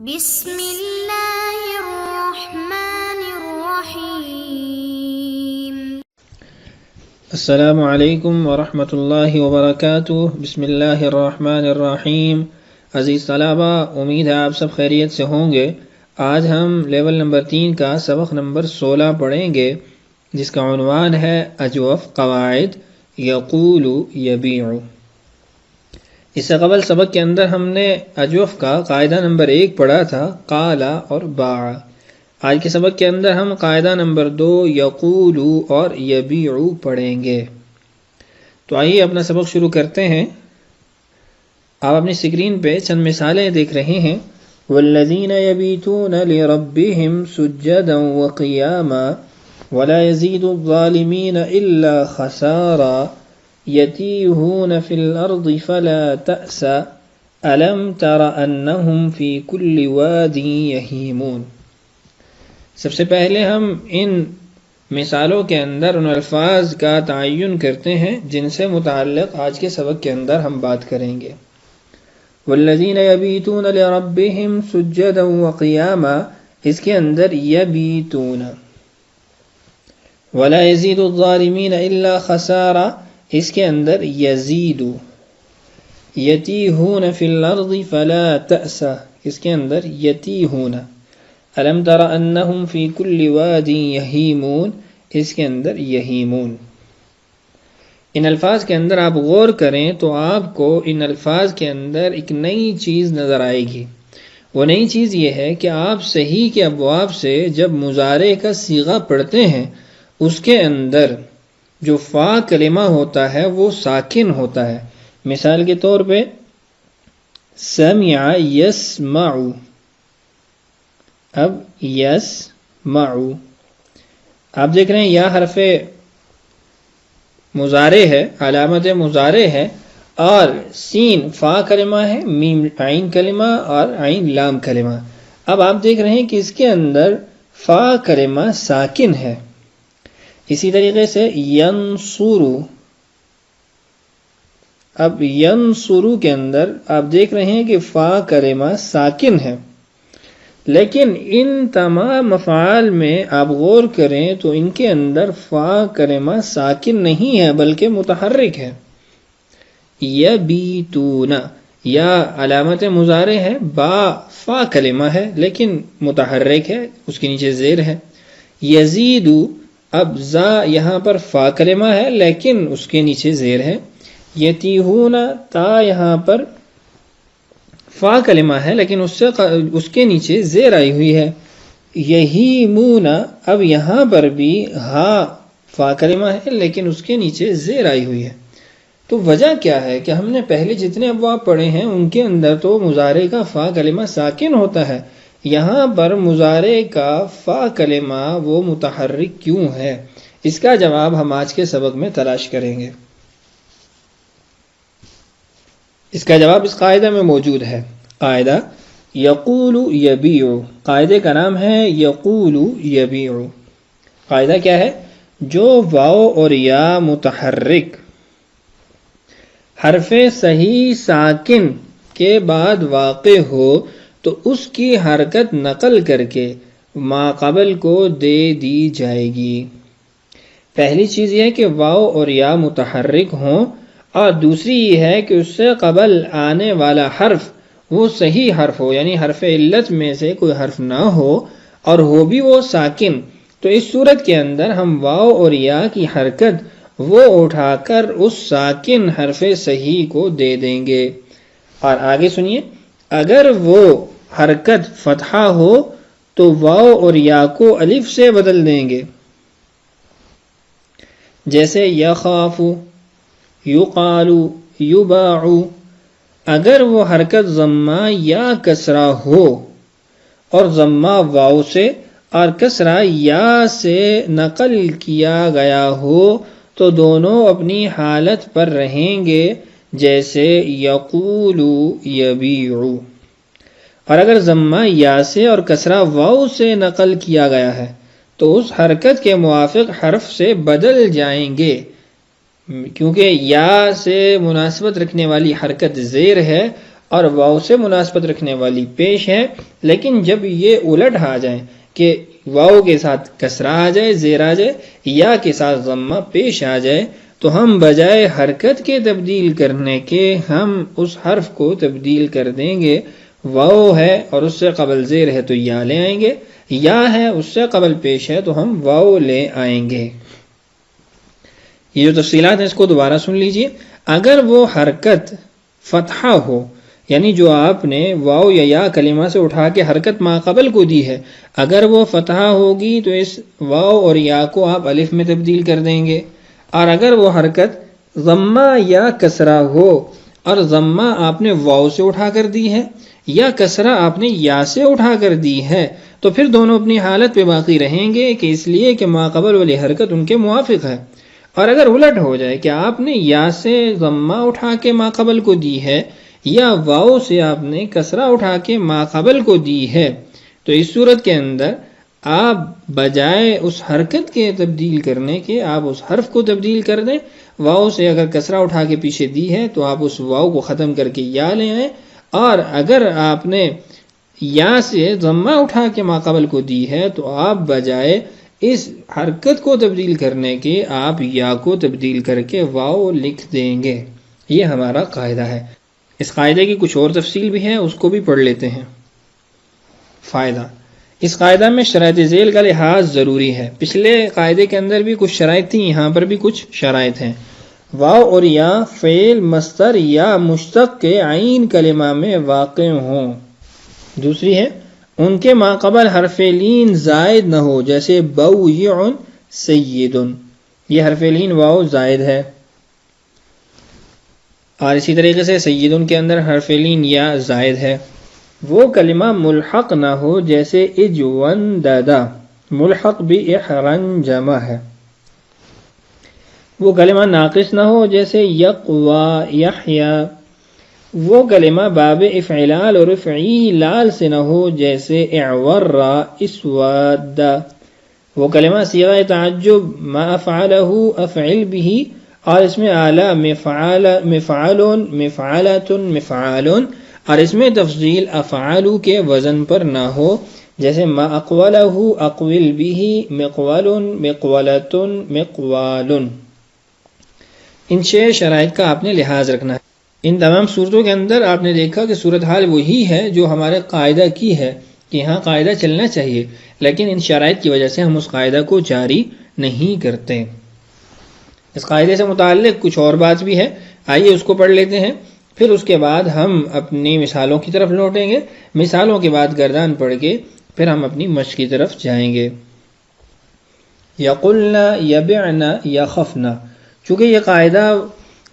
بسم اللہ الرحمن الرحیم۔ السلام علیکم ورحمۃ اللہ وبرکاتہ۔ بسم اللہ الرحمن الرحیم۔ عزیز طلبہ، امید ہے آپ سب خیریت سے ہوں گے۔ آج ہم لیول نمبر 3 کا سبق نمبر 16 پڑھیں گے، جس کا عنوان ہے اجوف قواعد یقول یبیع۔ اس سے قبل سبق کے اندر ہم نے اجوف کا قاعدہ نمبر 1 پڑھا تھا، قال اور باع۔ آج کے سبق کے اندر ہم قاعدہ نمبر 2 یقول اور یبیع پڑھیں گے۔ تو آئیے اپنا سبق شروع کرتے ہیں۔ آپ اپنی اسکرین پہ چند مثالیں دیکھ رہے ہیں۔ والذین یبیتون لربہم سجدا وقیاما ولا یزید الظالمین الا خسارا یتیہون فی الارض فلا تأس الم تر انہم فی کل واد یہیمون۔ سب سے پہلے ہم ان مثالوں کے اندر ان الفاظ کا تعین کرتے ہیں جن سے متعلق آج کے سبق کے اندر ہم بات کریں گے۔ والذین یبیتون لربہم سجدا وقیاما، اس کے اندر یبیتون، ولا یزید الظالمین الا خسارا، اس کے اندر یزید، یتیہون فی الارض فلا تأس، اس کے اندر یتیہون، الم تر انہم فی کل واد یہیمون، اس کے اندر یہیمون۔ ان الفاظ کے اندر آپ غور کریں تو آپ کو ان الفاظ کے اندر ایک نئی چیز نظر آئے گی۔ وہ نئی چیز یہ ہے کہ آپ صحیح کے ابواب سے جب مضارع کا صیغہ پڑھتے ہیں، اس کے اندر جو فا کلمہ ہوتا ہے وہ ساکن ہوتا ہے۔ مثال کے طور پہ سمع یسمع، اب یسمع آپ دیکھ رہے ہیں یا حرف مضارع ہے، علامت مضارع ہے، اور سین فا کلمہ ہے، میم عین کلمہ اور عین لام کلمہ۔ اب آپ دیکھ رہے ہیں کہ اس کے اندر فا کلمہ ساکن ہے۔ اسی طریقے سے ینصرو، اب ینصرو کے اندر آپ دیکھ رہے ہیں کہ فا کلمہ ساکن ہے، لیکن ان تمام افعال میں آپ غور کریں تو ان کے اندر فا کلمہ ساکن نہیں ہے بلکہ متحرک ہے۔ یبیتون، یا علامت مضارع ہے، با فا کلمہ ہے لیکن متحرک ہے، اس کے نیچے زیر ہے۔ یزید، اب زا یہاں پر فا کلمہ ہے لیکن اس کے نیچے زیر ہے۔ یتیہون، تا یہاں پر فا کلمہ ہے لیکن اس کے نیچے زیر آئی ہوئی ہے۔ یہیمون، اب یہاں پر بھی ہا فا کلمہ ہے لیکن اس کے نیچے زیر آئی ہوئی ہے۔ تو وجہ کیا ہے کہ ہم نے پہلے جتنے ابواب پڑھے ہیں ان کے اندر تو مضارع کا فا کلمہ ساکن ہوتا ہے، یہاں پر مضارع کا فا کلمہ وہ متحرک کیوں ہے؟ اس کا جواب ہم آج کے سبق میں تلاش کریں گے۔ اس کا جواب اس قاعدہ میں موجود ہے۔ قاعدہ یقول یبیع، قاعدے کا نام ہے یقول یبیع۔ قاعدہ کیا ہے؟ جو واو اور یا متحرک حرف صحیح ساکن کے بعد واقع ہو تو اس کی حرکت نقل کر کے ما قبل کو دے دی جائے گی۔ پہلی چیز یہ ہے کہ واو اور یا متحرک ہوں، اور دوسری یہ ہے کہ اس سے قبل آنے والا حرف وہ صحیح حرف ہو، یعنی حرف علت میں سے کوئی حرف نہ ہو اور ہو بھی وہ ساکن۔ تو اس صورت کے اندر ہم واو اور یا کی حرکت وہ اٹھا کر اس ساکن حرف صحیح کو دے دیں گے۔ اور آگے سنیے، اگر وہ حرکت فتحہ ہو تو واو اور یا کو الف سے بدل دیں گے، جیسے یخاف، یقال، یباع۔ اگر وہ حرکت ضمہ یا کسرہ ہو اور ضمہ واو سے اور کسرہ یا سے نقل کیا گیا ہو تو دونوں اپنی حالت پر رہیں گے، جیسے یقول یبیع۔ اور اگر ضمہ یا سے اور کسرہ واو سے نقل کیا گیا ہے تو اس حرکت کے موافق حرف سے بدل جائیں گے، کیونکہ یا سے مناسبت رکھنے والی حرکت زیر ہے اور واو سے مناسبت رکھنے والی پیش ہے، لیکن جب یہ الٹ آ جائیں کہ واو کے ساتھ کسرہ آ جائے، زیر آ جائے، یا کے ساتھ ضمہ پیش آ جائے، تو ہم بجائے حرکت کے تبدیل کرنے کے ہم اس حرف کو تبدیل کر دیں گے۔ واو ہے اور اس سے قبل زیر ہے تو یا لے آئیں گے، یا ہے اس سے قبل پیش ہے تو ہم واو لے آئیں گے۔ یہ جو تفصیلات ہیں اس کو دوبارہ سن لیجئے۔ اگر وہ حرکت فتحہ ہو، یعنی جو آپ نے واو یا کلمہ سے اٹھا کے حرکت ما قبل کو دی ہے، اگر وہ فتحہ ہوگی تو اس واو اور یا کو آپ الف میں تبدیل کر دیں گے، اور اگر وہ حرکت ضمہ یا کسرہ ہو اور ضمہ آپ نے واو سے اٹھا کر دی ہے یا کسرہ آپ نے یا سے اٹھا کر دی ہے، تو پھر دونوں اپنی حالت پہ باقی رہیں گے کہ اس لیے کہ ما قبل والی حرکت ان کے موافق ہے۔ اور اگر الٹ ہو جائے کہ آپ نے یا سے ضمہ اٹھا کے ما قبل کو دی ہے یا واو سے آپ نے کسرہ اٹھا کے ما قبل کو دی ہے، تو اس صورت کے اندر آپ بجائے اس حرکت کے تبدیل کرنے کے آپ اس حرف کو تبدیل کر دیں۔ واو سے اگر کسرہ اٹھا کے پیچھے دی ہے تو آپ اس واو کو ختم کر کے یا لے آئیں، اور اگر آپ نے یا سے ضمہ اٹھا کے ما قبل کو دی ہے تو آپ بجائے اس حرکت کو تبدیل کرنے کے آپ یا کو تبدیل کر کے واو لکھ دیں گے۔ یہ ہمارا قاعدہ ہے۔ اس قاعدے کی کچھ اور تفصیل بھی ہے، اس کو بھی پڑھ لیتے ہیں۔ فائدہ: اس قاعدہ میں شرائط ذیل کا لحاظ ضروری ہے۔ پچھلے قاعدے کے اندر بھی کچھ شرائط تھیں، یہاں پر بھی کچھ شرائط ہیں۔ واو اور یا فعل، مصدر یا مشتق کے عین کلمہ میں واقع ہوں۔ دوسری ہے ان کے ما قبل حرف لین زائد نہ ہو، جیسے بویع سید، یہ حرف لین واو زائد ہے، اور اسی طریقے سے سیدن کے اندر حرف لین یا زائد ہے۔ وہ کلمہ ملحق نہ ہو، جیسے اجونددہ، ملحق بھی احرن جمع ہے۔ وہ کلمہ ناقص نہ ہو، جیسے یقوی یحیا۔ وہ کلمہ باب افعلال اور افعیلال سے نہ ہو، جیسے اعور اسود۔ وہ کلمہ صیغہ تعجب ما افعلہ افعل بھی، اور اس میں اعلیٰ مفعلون مفعلتن مفعالن، اور اس میں تفضیل افعالو کے وزن پر نہ ہو، جیسے ما اقولہ اقول بھی، مقول مقولتن مقوالن۔ ان 6 شرائط کا آپ نے لحاظ رکھنا ہے۔ ان تمام صورتوں کے اندر آپ نے دیکھا کہ صورتحال وہی ہے جو ہمارے قاعدہ کی ہے کہ یہاں قاعدہ چلنا چاہیے، لیکن ان شرائط کی وجہ سے ہم اس قاعدہ کو جاری نہیں کرتے۔ اس قاعدے سے متعلق کچھ اور بات بھی ہے، آئیے اس کو پڑھ لیتے ہیں، پھر اس کے بعد ہم اپنی مثالوں کی طرف لوٹیں گے۔ مثالوں کے بعد گردان پڑھ کے پھر ہم اپنی مشق کی طرف جائیں گے۔ یقلنا یبعنا یخفنا، چونکہ یہ قاعدہ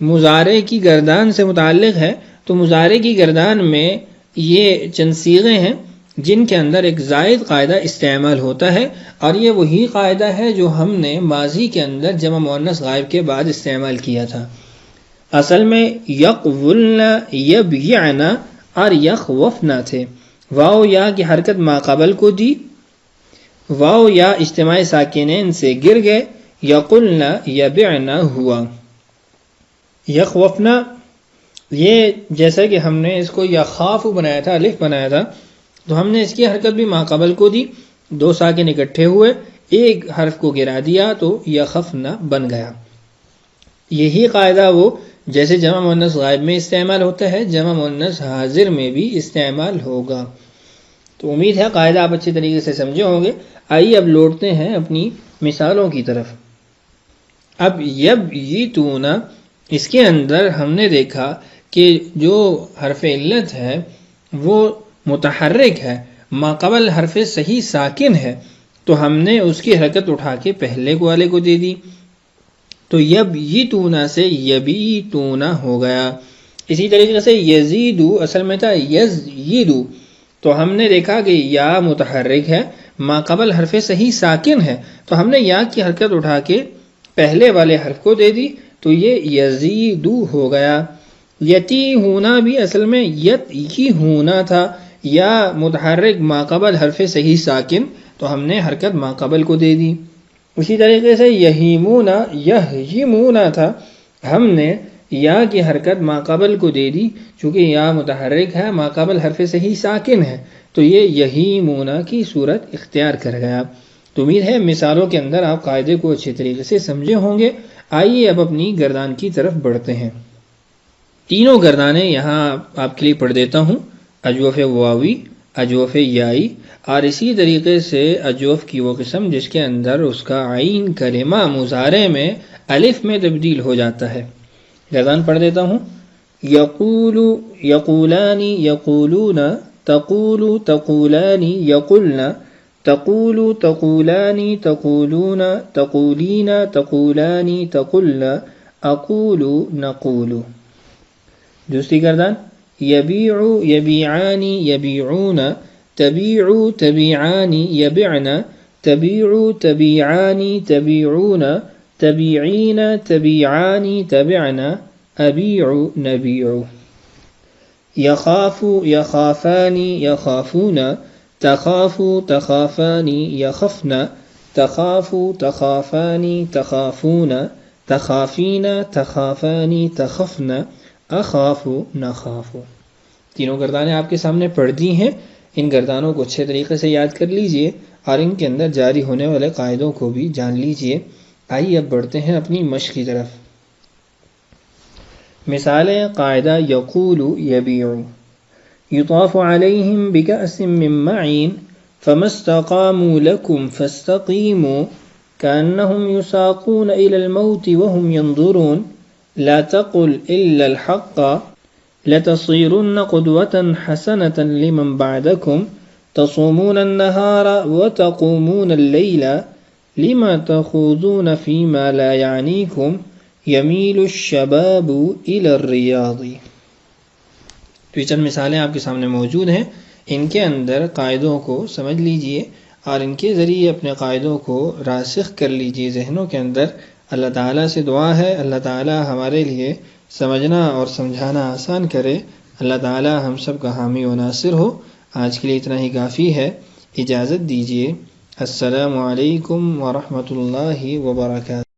مضارع کی گردان سے متعلق ہے تو مضارع کی گردان میں یہ چند صیغے ہیں جن کے اندر ایک زائد قاعدہ استعمال ہوتا ہے، اور یہ وہی قاعدہ ہے جو ہم نے ماضی کے اندر جمع مؤنث غائب کے بعد استعمال کیا تھا۔ اصل میں یقولنا یبیعنا اور یخوفنا تھے۔ واو یا کی حرکت ما قبل کو دی، واو یا اجتماع ساکنین سے گر گئے، یقولنا یبعنا ہوا۔ یخوفنا، یہ جیسا کہ ہم نے اس کو یخاف بنایا تھا، الف بنایا تھا، تو ہم نے اس کی حرکت بھی ما قبل کو دی، 2 ساکن اکٹھے ہوئے، ایک حرف کو گرا دیا تو یخفنا بن گیا۔ یہی قاعدہ وہ جیسے جمع مؤنث غائب میں استعمال ہوتا ہے، جمع مؤنث حاضر میں بھی استعمال ہوگا۔ تو امید ہے قاعدہ آپ اچھے طریقے سے سمجھے ہوں گے۔ آئیے اب لوٹتے ہیں اپنی مثالوں کی طرف۔ اب یبیتون، اس کے اندر ہم نے دیکھا کہ جو حرف علت ہے وہ متحرک ہے، ما قبل حرف صحیح ساکن ہے، تو ہم نے اس کی حرکت اٹھا کے پہلے والے کو دے دی، تو یبیتون سے یبیتون ہو گیا۔ اسی طریقے سے یزیدو اصل میں تھا یزیدو، تو ہم نے دیکھا کہ یا متحرک ہے، ما قبل حرف صحیح ساکن ہے، تو ہم نے یا کی حرکت اٹھا کے پہلے والے حرف کو دے دی، تو یہ یزیدو ہو گیا۔ یتی ہونا بھی اصل میں یت ہی ہونا تھا، یا متحرک ما قبل حرف صحیح ساکن، تو ہم نے حرکت ما قبل کو دے دی۔ اسی طریقے سے یہیمونا یہیمونا تھا، ہم نے یا کی حرکت ماقبل کو دے دی، چونکہ یا متحرک ہے، ماقبل حرف صحیح ساکن ہے، تو یہ یہیمون کی صورت اختیار کر گیا۔ تو امید ہے مثالوں کے اندر آپ قاعدے کو اچھے طریقے سے سمجھے ہوں گے۔ آئیے اب اپنی گردان کی طرف بڑھتے ہیں۔ تینوں گردانیں یہاں آپ کے لیے پڑھ دیتا ہوں، اجوف واوی، اجوف یائی، اور اسی طریقے سے اجوف کی وہ قسم جس کے اندر اس کا عین کلمہ مضارع میں الف میں تبدیل ہو جاتا ہے۔ گردان پڑھ دیتا ہوں، یقول یقولانی یقولون، تقول تقولانی یقلن، تقول تقولانی تقولون، تقولین تقولانی تقلن، اقول نقول۔ دوسری گردان، یبیع یبیعانی یبیعون، تبیع تبیعانی یبعن، تبیع تبیعانی تبیعون، تبیعین تبیعانی تبعن، ابیع نبیع۔ یخاف یخافانی یخافون، تخاف تخافانی یخفن، تخاف تخافانی تخافون، تخافین تخافانی تخفن، اخاف نخاف۔ تینوں گردانیں آپ کے سامنے پڑھ دی ہیں۔ ان گردانوں کو اچھے طریقے سے یاد کر لیجئے اور ان کے اندر جاری ہونے والے قاعدوں کو بھی جان لیجئے۔ آئیے اب بڑھتے ہیں اپنی مشق کی طرف۔ مثالیں، قاعدہ یقول یبیع، یطاف علیہم بکأس من معین فما استقاموا لکم فاستقیموا کأنہم یساقون الی الموت وهم ينظرون لا تقل الا الحق لتصيرن قدوة حسنة لمن بعدكم تصومون النهار وتقومون الليل لما تخوضون فيما لا يعنيكم يميل الشباب إلى الرياض۔ تو یہ چند مثالیں آپ کے سامنے موجود ہیں، ان کے اندر قاعدوں کو سمجھ لیجئے اور ان کے ذریعے اپنے قاعدوں کو راسخ کر لیجئے ذہنوں کے اندر۔ اللہ تعالیٰ سے دعا ہے اللہ تعالیٰ ہمارے لیے سمجھنا اور سمجھانا آسان کرے۔ اللہ تعالیٰ ہم سب کا حامی و ناصر ہو۔ آج کے لیے اتنا ہی کافی ہے، اجازت دیجیے۔ السلام علیکم ورحمۃ اللہ وبرکاتہ۔